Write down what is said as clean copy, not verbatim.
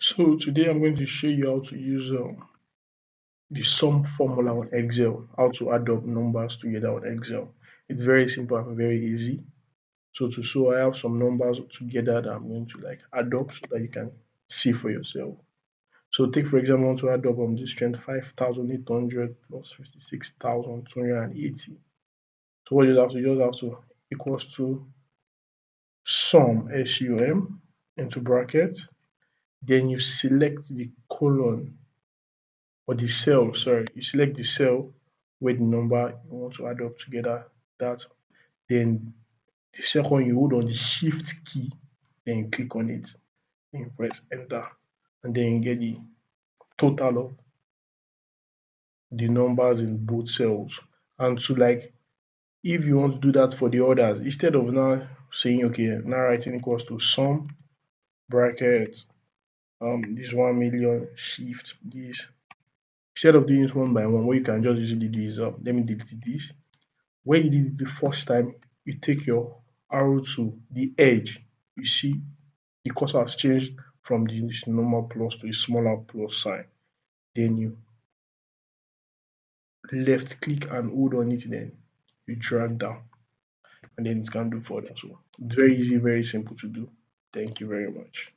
So today I'm going to show you how to use the sum formula on Excel, how to add up numbers together on Excel. It's very simple and very easy. So I have some numbers together that I'm going to like add up so that you can see for yourself. So take for example, I want to add up on this 25,800 plus 56,280. So what you just have to equals to sum SUM into bracket. Then you select the colon or the cell, sorry, you select the cell where the number you want to add up together. That then the second you hold on the shift key, then you click on it, then you press enter, and then you get the total of the numbers in both cells. And to like if you want to do that for the others, instead of now saying okay, now writing equals to sum bracket this 1,000,000 shift this. Instead of doing it one by one, what you can just easily do is let me delete this. When you did it the first time, you take your arrow to the edge. You see the cursor has changed from the normal plus to a smaller plus sign. Then you left click and hold on it, then you drag down, and then it can do further. So it's very easy, very simple to do. Thank you very much.